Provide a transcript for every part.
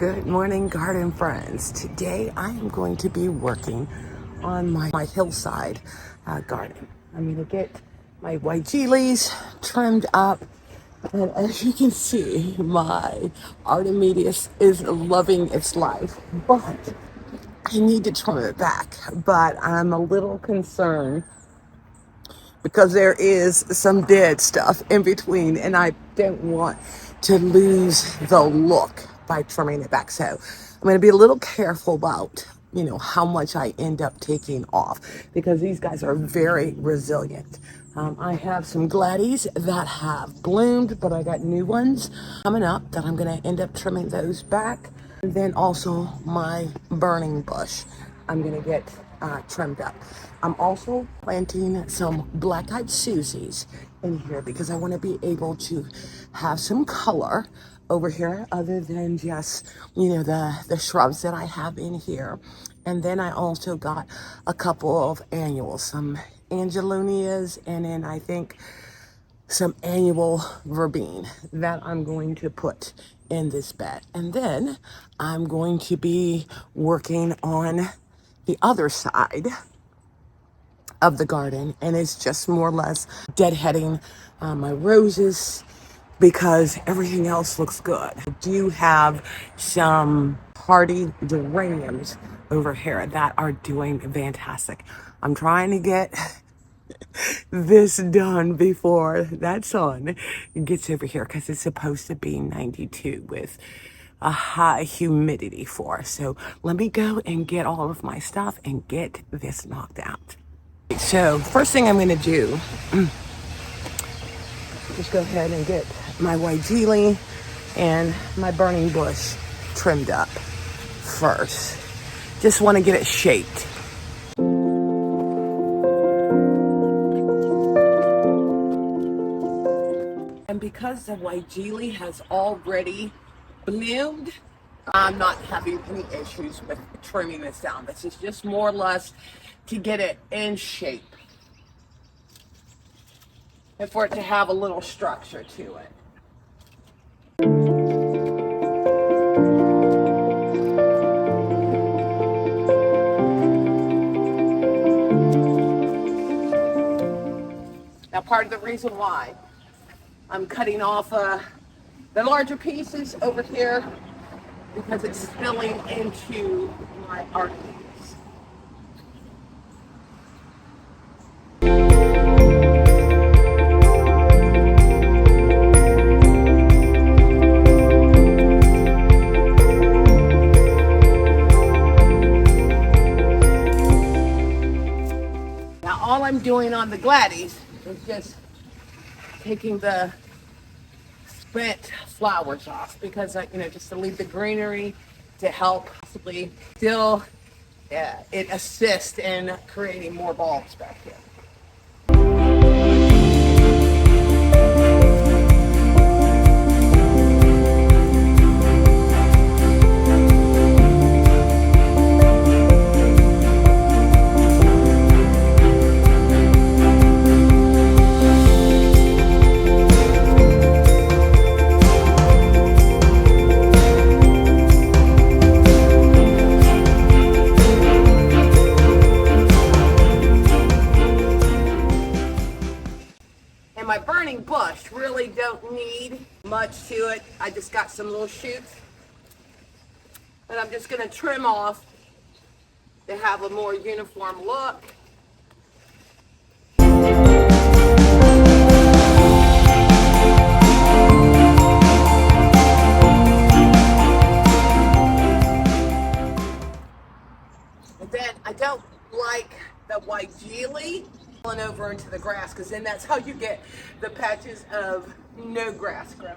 Good morning, garden friends. Today I am going to be working on my hillside garden. I'm going to get my Weigelas trimmed up, and as you can see, my Artemisia is loving its life, but I need to trim it back. But I'm a little concerned because there is some dead stuff in between, and I don't want to lose the look by trimming it back. So I'm going to be a little careful about, how much I end up taking off, because these guys are very resilient. I have some gladdies that have bloomed, but I got new ones coming up that I'm going to end up trimming those back. And then also my burning bush, I'm going to get trimmed up. I'm also planting some black-eyed Susies in here because I want to be able to have some color over here other than just, the shrubs that I have in here. And then I also got a couple of annuals, some Angelonias, and then I think some annual Verbena that I'm going to put in this bed. And then I'm going to be working on the other side of the garden, and it's just more or less deadheading my roses because everything else looks good. I do have some hardy geraniums over here that are doing fantastic. I'm trying to get this done before that sun gets over here because it's supposed to be 92 with a high humidity for us. So let me go and get all of my stuff and get this knocked out. So first thing I'm going to do, just go ahead and get my Weigelas and my burning bush trimmed up first. Just want to get it shaped. And because the Weigelas has already bloomed, I'm not having any issues with trimming this down. This is just more or less to get it in shape and for it to have a little structure to it. Now, part of the reason why I'm cutting off the larger pieces over here because it's spilling into my Artemisia. Now all I'm doing on the gladdies is just taking the spent flowers off because just to leave the greenery to help possibly still it assists in creating more bulbs back here. My burning bush really don't need much to it. I just got some little shoots that I'm just going to trim off to have a more uniform look. And then I don't like the Weigelas falling over into the grass, because then that's how you get the patches of no grass growing.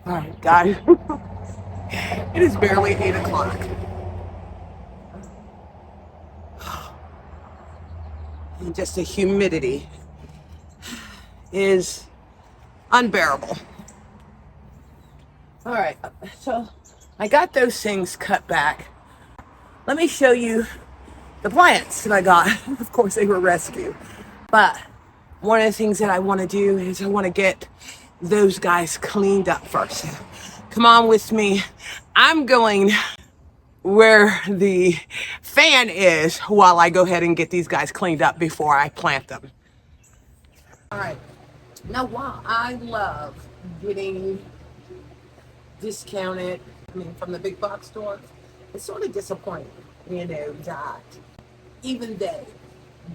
All right, guys. It is barely 8 o'clock. And just the humidity is unbearable. All right, so I got those things cut back. Let me show you the plants that I got. Of course, they were rescued. But one of the things that I want to do is I want to get those guys cleaned up first. Come on with me. I'm going where the fan is while I go ahead and get these guys cleaned up before I plant them. All right. Now, while I love getting discounted, from the big box stores, it's sort of disappointing, that even they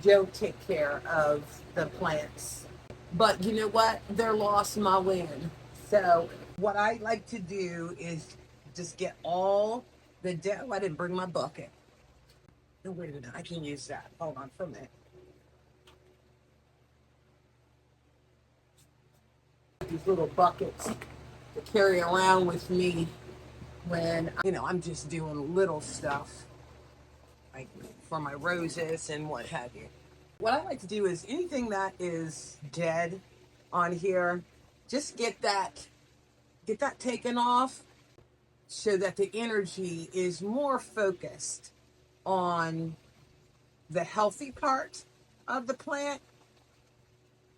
don't take care of the plants. But you know what? They're lost my win. So what I like to do is just get all the I didn't bring my bucket. No, wait a minute. I can use that. Hold on for a minute. These little buckets to carry around with me when, I'm just doing little stuff like for my roses and what have you. What I like to do is anything that is dead on here, just get that taken off so that the energy is more focused on the healthy part of the plant.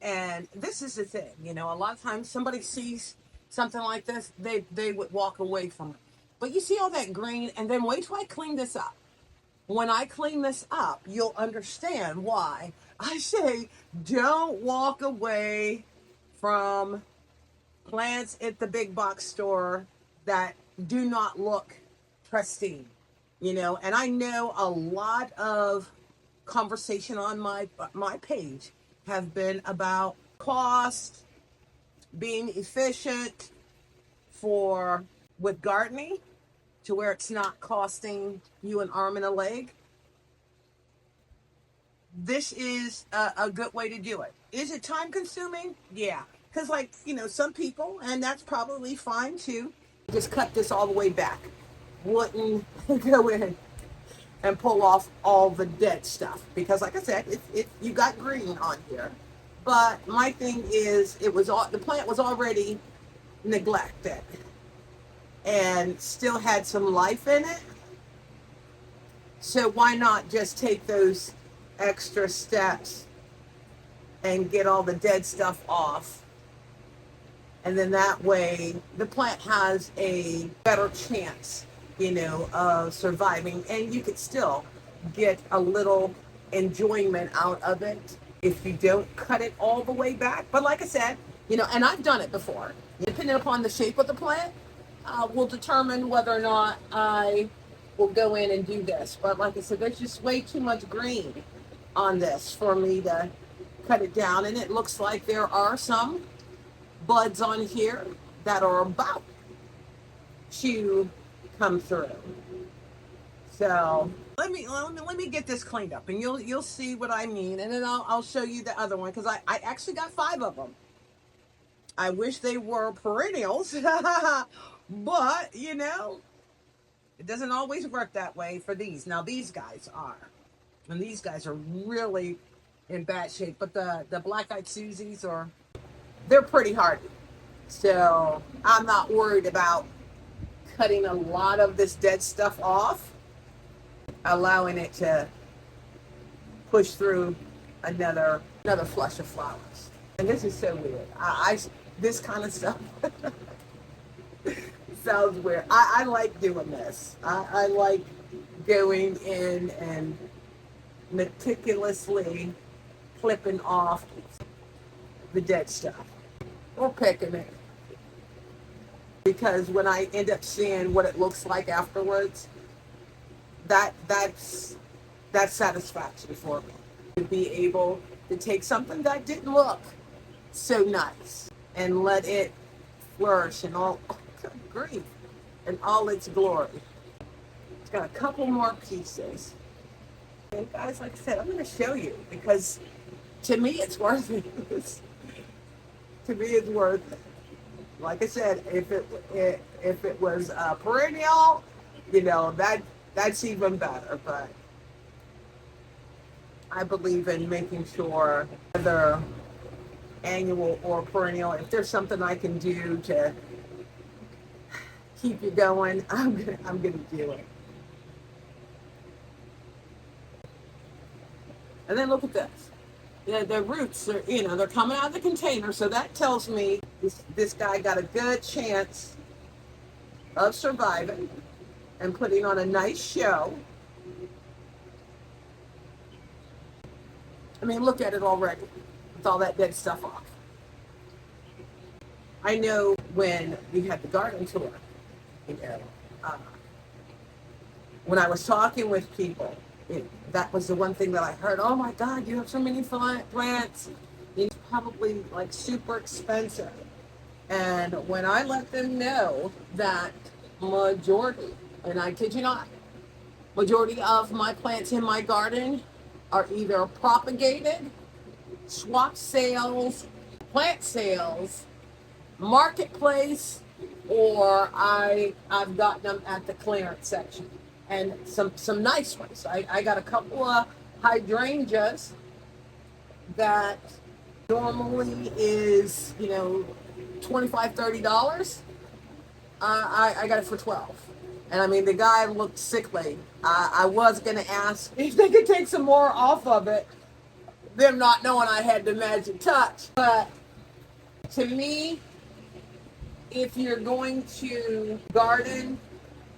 And this is the thing, a lot of times somebody sees something like this, they would walk away from it. But you see all that green, and then wait till I clean this up. When I clean this up, you'll understand why I say don't walk away from plants at the big box store that do not look pristine. And I know a lot of conversation on my page have been about cost, being efficient with gardening to where it's not costing you an arm and a leg. This is a good way to do it. Is it time consuming? Yeah. Because some people, and that's probably fine too, just cut this all the way back. Wouldn't go in and pull off all the dead stuff. Because like I said, you got green on here. But my thing is, the plant was already neglected and still had some life in it. So why not just take those extra steps and get all the dead stuff off? And then that way the plant has a better chance, of surviving. And you could still get a little enjoyment out of it if you don't cut it all the way back. But like I said, and I've done it before. Depending upon the shape of the plant, will determine whether or not I will go in and do this. But like I said, there's just way too much green on this for me to cut it down. And it looks like there are some buds on here that are about to come through. So let me get this cleaned up, and you'll see what I mean, and then I'll show you the other one, because I actually got 5 of them. I wish they were perennials, but it doesn't always work that way for these. Now these guys are, and these guys are really in bad shape. But the black-eyed Susies they're pretty hardy, so I'm not worried about cutting a lot of this dead stuff off, allowing it to push through another flush of flowers. And this is so weird. This kind of stuff sounds weird. I like doing this. I like going in and meticulously clipping off the dead stuff or picking it. Because when I end up seeing what it looks like afterwards, that's satisfaction for me. To be able to take something that didn't look so nice and let it flourish in all grief in all its glory. It's got a couple more pieces. And guys, like I said, I'm going to show you because to me it's worth it. To me it's worth it. Like I said, if it was perennial, that's even better. But I believe in making sure whether annual or perennial, if there's something I can do to keep you going, I'm gonna do it. And then look at this. The roots are, they're coming out of the container, so that tells me this guy got a good chance of surviving and putting on a nice show. I mean, look at it already with all that dead stuff off. I know when we had the garden tour, you know, uh, when I was talking with people, that was the one thing that I heard. Oh my God, you have so many plants. It's probably like super expensive. And when I let them know that majority, and I kid you not, majority of my plants in my garden are either propagated, swap sales, plant sales, marketplace, or I've gotten them at the clearance section, and some nice ones. I got a couple of hydrangeas that normally is $25-$30. I got it for 12. And I mean, the guy looked sickly. I was gonna ask if they could take some more off of it, them not knowing I had the magic touch. But to me, if you're going to garden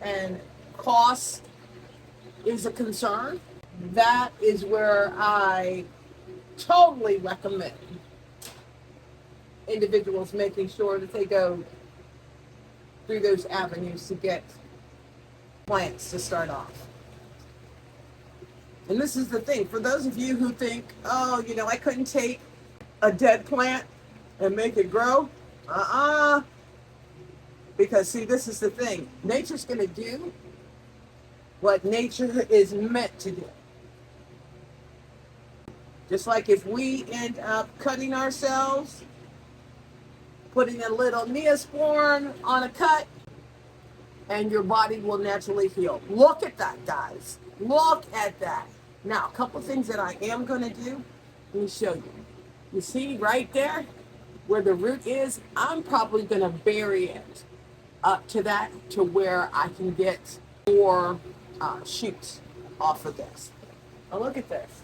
and cost is a concern, that is where I totally recommend individuals making sure that they go through those avenues to get plants to start off. And this is the thing, for those of you who think, oh, I couldn't take a dead plant and make it grow. Because see, this is the thing. Nature's going to do what nature is meant to do. Just like if we end up cutting ourselves, putting a little Neosporin on a cut, and your body will naturally heal. Look at that, guys. Look at that. Now, a couple things that I am going to do. Let me show you. You see right there where the root is? I'm probably going to bury it up to that, to where I can get more shoots off of this. Now look at this.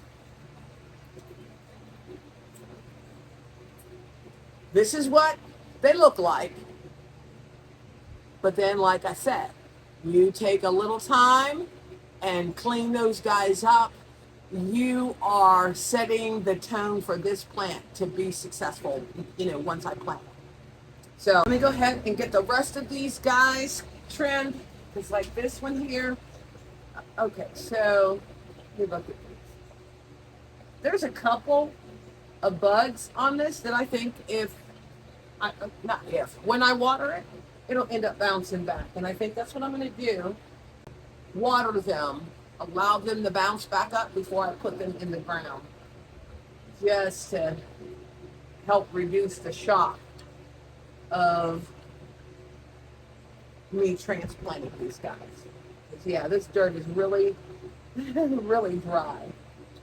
This is what they look like. But then, like I said, you take a little time and clean those guys up. You are setting the tone for this plant to be successful, once I plant. So let me go ahead and get the rest of these guys trimmed. It's like this one here. Okay, so let me look at these. There's a couple of bugs on this that I think when I water it, it'll end up bouncing back. And I think that's what I'm going to do. Water them, allow them to bounce back up before I put them in the ground. Just to help reduce the shock of me transplanting these guys. Yeah, this dirt is really, really dry.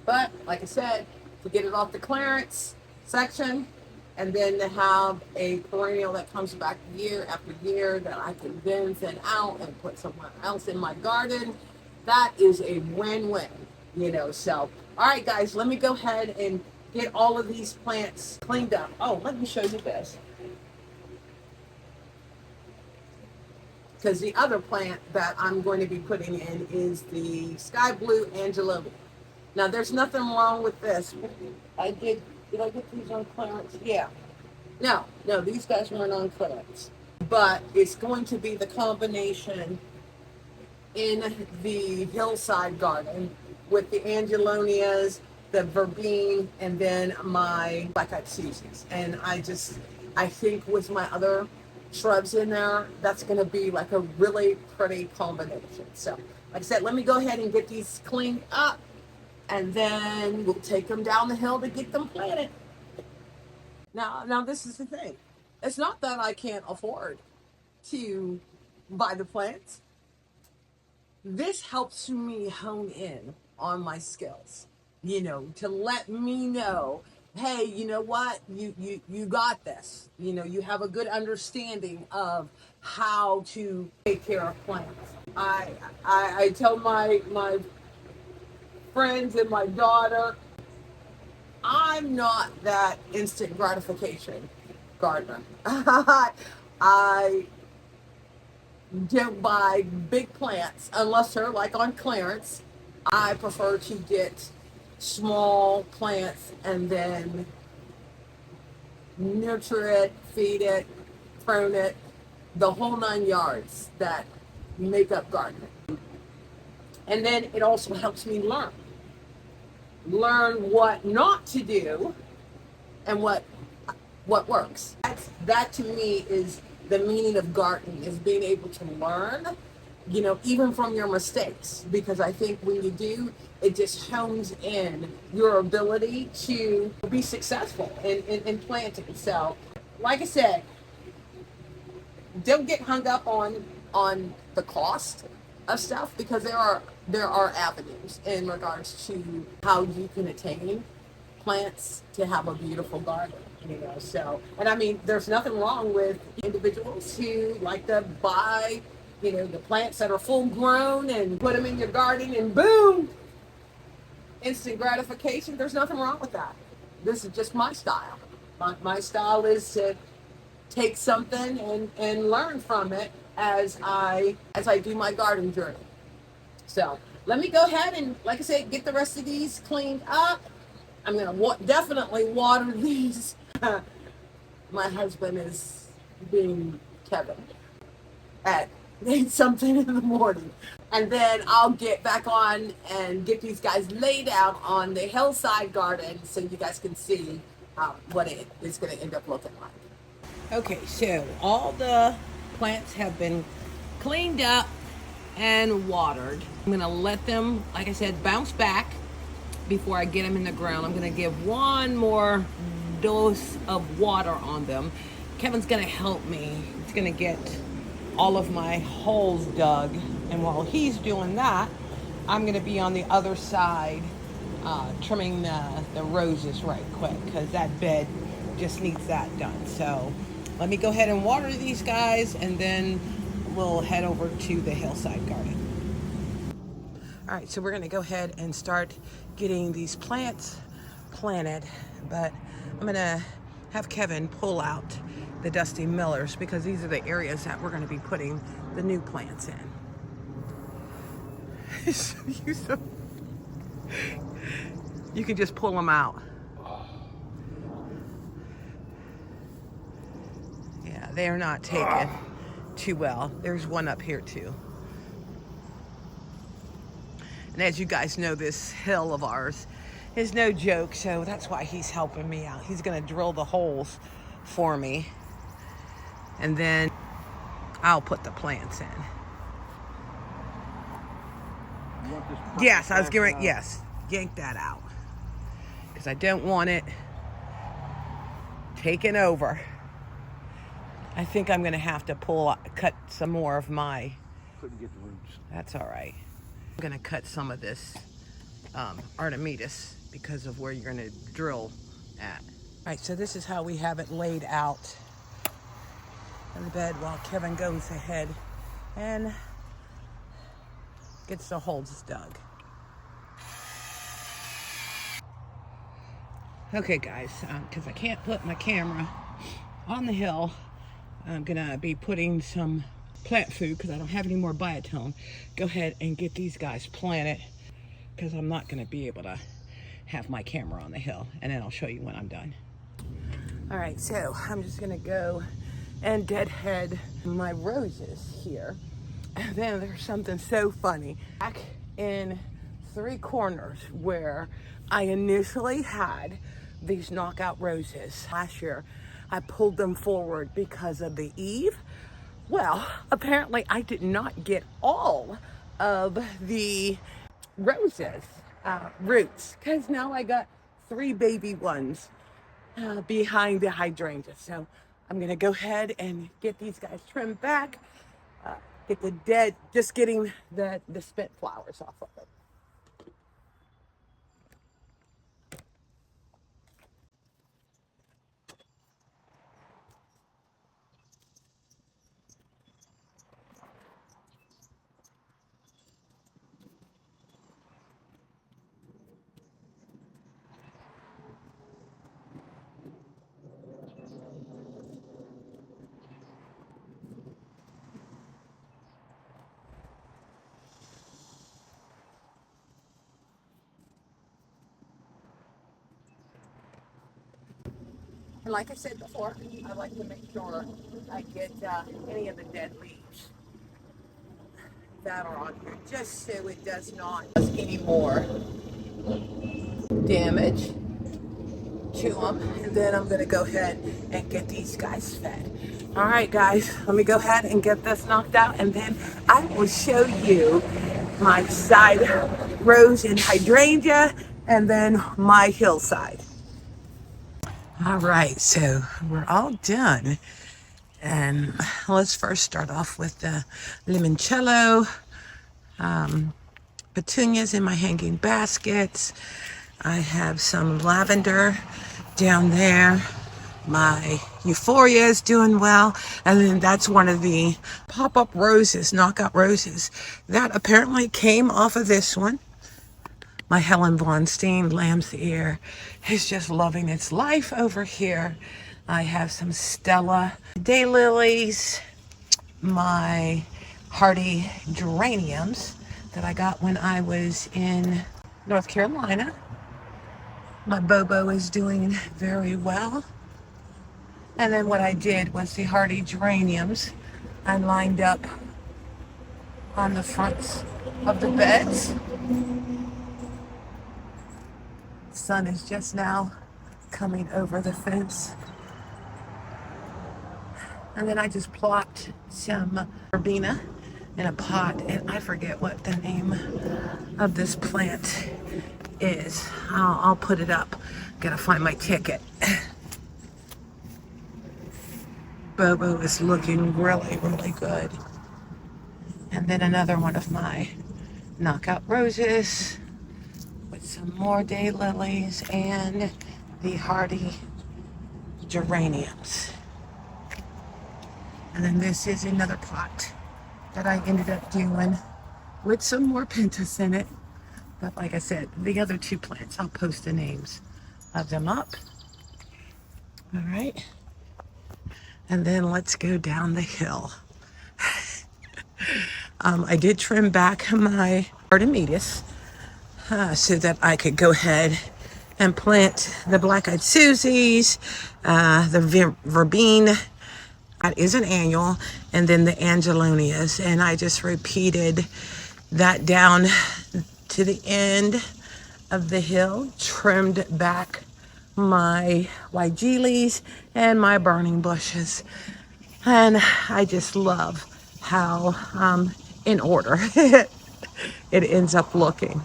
But like I said, to get it off the clearance section, and then to have a perennial that comes back year after year that I can then thin out and put somewhere else in my garden, that is a win-win, So, all right, guys, let me go ahead and get all of these plants cleaned up. Oh, let me show you this. Because the other plant that I'm going to be putting in is the sky blue Angelonia. Now, there's nothing wrong with this. Did I get these on clearance? Yeah. No, these guys weren't on clearance. But it's going to be the combination in the Hillside garden with the Angelonias, the Verbena, and then my black-eyed Susans. And I think with my other shrubs in there, that's going to be like a really pretty combination. So, like I said, let me go ahead and get these cleaned up, and then we'll take them down the hill to get them planted. Now this is the thing. It's not that I can't afford to buy the plants. This helps me hone in on my skills, to let me know, hey, you know what, you got this. You have a good understanding of how to take care of plants. I tell my friends and my daughter, I'm not that instant gratification gardener. I don't buy big plants unless they're like on clearance. I prefer to get small plants and then nurture it, feed it, prune it, the whole 9 yards that make up gardening. And then it also helps me learn what not to do and what works. That to me is the meaning of gardening, is being able to learn, even from your mistakes. Because I think when you do, it just hones in your ability to be successful in planting. So, like I said, don't get hung up on the cost of stuff, because there are avenues in regards to how you can attain plants to have a beautiful garden. So, and I mean, there's nothing wrong with individuals who like to buy, the plants that are full grown and put them in your garden and boom, instant gratification. There's nothing wrong with that. This is just my style. My style is to take something and learn from it as I do my garden journey. So let me go ahead and, like I said, get the rest of these cleaned up. I'm gonna definitely water these. My husband is being Kevin at 8 something in the morning. And then I'll get back on and get these guys laid out on the hillside garden so you guys can see what it is going to end up looking like. Okay, so all the plants have been cleaned up and watered. I'm going to let them, like I said, bounce back before I get them in the ground. I'm going to give one more dose of water on them. Kevin's going to help me. He's going to get all of my holes dug, and while he's doing that, I'm going to be on the other side trimming the roses right quick, because that bed just needs that done. So let me go ahead and water these guys, and then we'll head over to the hillside garden. All right, so we're going to go ahead and start getting these plants planted, but I'm going to have Kevin pull out the dusty millers, because these are the areas that we're going to be putting the new plants in. You can just pull them out. Yeah, they are not taken too well. There's one up here too. And as you guys know, this hill of ours is no joke, so that's why he's helping me out. He's going to drill the holes for me, and then I'll put the plants in. Yes, I was going. Yes, yank that out, because I don't want it taken over. I think I'm going to have to cut some more of my. Couldn't get the roots. That's all right. I'm going to cut some of this Artemisia, because of where you're going to drill at. All right, so this is how we have it laid out in the bed, while Kevin goes ahead and gets the holes dug. Okay, guys, because I can't put my camera on the hill, I'm gonna be putting some plant food, because I don't have any more biotone. Go ahead and get these guys planted, because I'm not gonna be able to have my camera on the hill, and then I'll show you when I'm done. All right, so I'm just gonna go and deadhead my roses here. And then there's something so funny. Back in 3 corners where I initially had these knockout roses last year, I pulled them forward because of the eave. Well, apparently I did not get all of the roses roots, because now I got 3 baby ones behind the hydrangea. So I'm gonna go ahead and get these guys trimmed back, get the dead, just getting the spent flowers off of it. And like I said before, I like to make sure I get any of the dead leaves that are on here, just so it does not cause any more damage to them. And then I'm gonna go ahead and get these guys fed. All right, guys, let me go ahead and get this knocked out, and then I will show you my side rose and hydrangea, and then my hillside. All right, so we're all done. And let's first start off with the limoncello, petunias in my hanging baskets. I have some lavender down there. My euphoria is doing well. And then that's one of the pop-up roses, knockout roses, that apparently came off of this one. My Helen Blonstein lamb's ear is just loving its life over here. I have some Stella daylilies, my hardy geraniums that I got when I was in North Carolina. My Bobo is doing very well. And then what I did was the hardy geraniums I lined up on the fronts of the beds. The sun is just now coming over the fence. And then I just plopped some Verbena in a pot, and I forget what the name of this plant is. I'll put it up. Gotta find my ticket. Bobo is looking really, really good. And then another one of my knockout roses with some more daylilies and the hardy geraniums. And then this is another pot that I ended up doing with some more pentas in it. But like I said, the other two plants, I'll post the names of them up. All right. And then let's go down the hill. I did trim back my Artemisia so that I could go ahead and plant the black-eyed Susies, the Verbena, that is an annual, and then the Angelonias. And I just repeated that down to the end of the hill, trimmed back my Weigelas and my burning bushes. And I just love how in order it ends up looking.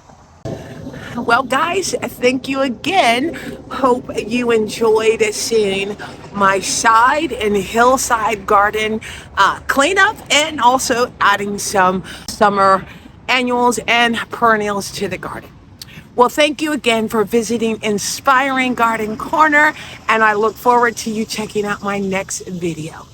Well, guys, thank you again. Hope you enjoyed seeing my side and hillside garden cleanup, and also adding some summer annuals and perennials to the garden. Well, thank you again for visiting Inspiring Garden Corner, and I look forward to you checking out my next video.